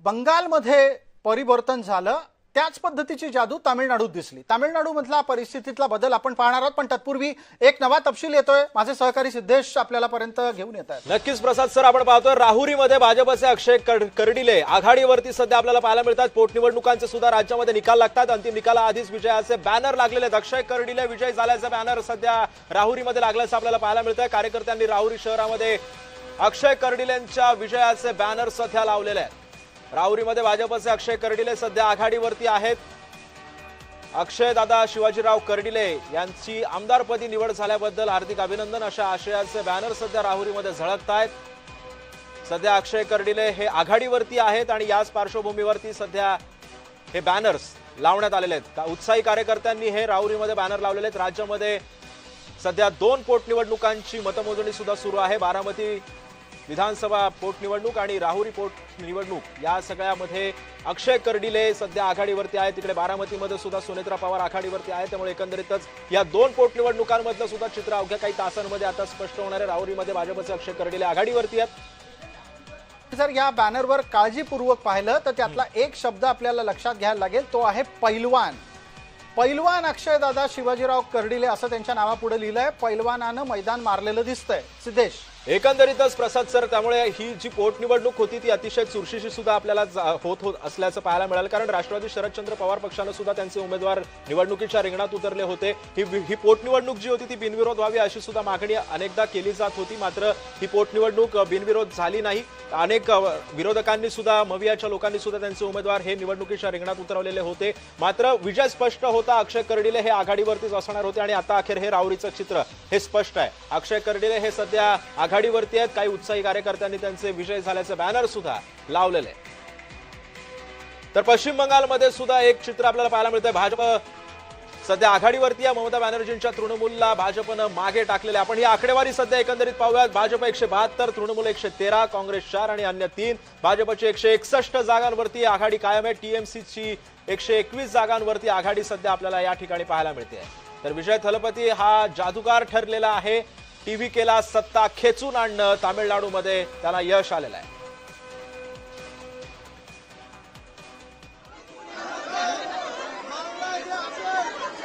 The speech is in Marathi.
बंगालमध्ये परिवर्तन झालं त्याच पद्धतीची जादू तामिळनाडूत दिसली। तामिळनाडूमधला परिस्थितीतला बदल आपण पाहणार आहोत, पण तत्पूर्वी एक नवा तपशील येतोय। माझे सहकारी सिद्धेश आपल्याला पर्यंत घेऊन येत आहेत। नक्कीच प्रसाद सर, आपण पाहतोय राहुरीमध्ये भाजपचे अक्षय कर्डिले आघाडीवरती सध्या आपल्याला पाहायला मिळतात। पोटनिवडणुकांचे सुद्धा राज्यामध्ये निकाल लागतात। अंतिम निकालाआधीच विजयाचे बॅनर लागलेले आहेत। अक्षय कर्डिले विजय झाल्याचा बॅनर सध्या राहुरीमध्ये लागल्याचं आपल्याला पाहायला मिळतंय। कार्यकर्त्यांनी राहुरी शहरामध्ये अक्षय कर्डिलेंच्या विजयाचे बॅनर सध्या लावलेले आहेत। राहुरीमध्ये भाजपचे अक्षय कर्डिले सध्या आघाडीवरती आहेत। अक्षय दादा शिवाजीराव कर्डिले यांची आमदारपदी निवड झाल्याबद्दल हार्दिक अभिनंदन अशा आशयाचे बॅनर सध्या राहुरीमध्ये झळकतायत। सध्या अक्षय कर्डिले हे आघाडीवरती आहेत आणि याच पार्श्वभूमीवरती सध्या हे बॅनर्स लावण्यात आलेले आहेत। उत्साही कार्यकर्त्यांनी हे राहुरीमध्ये बॅनर लावलेले आहेत। राज्यामध्ये सध्या 2 पोटनिवडणुकांची मतमोजणी सुद्धा सुरू आहे। बारामती विधानसभा पोटनिवडणूक आणि राहुरी पोटनिवडणूक या सगळ्यामध्ये अक्षय कर्डिले सध्या आघाडीवरती आहे। तिकडे बारामतीमध्ये सुद्धा सुनेत्रा पवार आघाडीवरती आहे। त्यामुळे एकंदरीतच या 2 पोटनिवडणुकांमधलं सुद्धा चित्र अवघ्या काही तासांमध्ये आता स्पष्ट होणार आहे। राहुरीमध्ये भाजपचे अक्षय कर्डिले आघाडीवरती आहेत। जर या बॅनरवर काळजीपूर्वक पाहिलं तर त्यातला एक शब्द आपल्याला लक्षात घ्यायला लागेल, तो आहे पैलवान। पैलवान अक्षय दादा शिवाजीराव कर्डिले असं त्यांच्या नावापुढे लिहिलंय। पैलवानानं मैदान मारलेलं दिसतंय। सिद्धेश, एकंदरीतच प्रसाद सर, त्यामुळे ही जी पोटनिवडणूक होती ती अतिशय चुरशीची सुद्धा आपल्याला होत असल्याचं पाहायला मिळालं। कारण राष्ट्रवादी शरदचंद्र पवार पक्षाने सुद्धा त्यांचे उमेदवार निवडणुकीच्या रिंगणात उतरले होते। ही पोटनिवडणूक जी होती ती बिनविरोध व्हावी अशी सुद्धा मागणी अनेकदा केली जात होती, मात्र ही पोटनिवडणूक बिनविरोध झाली नाही। अनेक विरोधकांनी सुद्धा, मवियाच्या लोकांनी सुद्धा त्यांचे उमेदवार हे निवडणुकीच्या रिंगणात उतरवलेले होते। मात्र विजय स्पष्ट होता। अक्षय कर्डिले हे आघाडीवरतीच असणार होते आणि आता अखेर हे राहुरीचं चित्र हे स्पष्ट आहे। अक्षय कर्डिले हे सध्या आघाडीवरती आहेत। काही उत्साही कार्यकर्त्यांनी त्यांचे विजय झाल्याचे बॅनर सुद्धा लावलेले। तर पश्चिम बंगालमध्ये सुद्धा एक चित्र आपल्याला पाहायला मिळतंय। भाजप सध्या आघाडीवरती आहे। ममता बॅनर्जींच्या तृणमूलला भाजपनं मागे टाकलेले। आपण ही आकडेवारी सध्या एकंदरीत पाहूयात। भाजप 172, तृणमूल 113, काँग्रेस 4 आणि अन्य 3। भाजपची 161 जागांवरती आघाडी कायम आहे। टीएमसीची 121 जागांवरती आघाडी सध्या आपल्याला या ठिकाणी पाहायला मिळते। तर विजय थलपती हा जादूगार ठरलेला आहे। टीव्ही केला सत्ता खेचून आणणं तामिळनाडूमध्ये त्याला यश आलेलं आहे।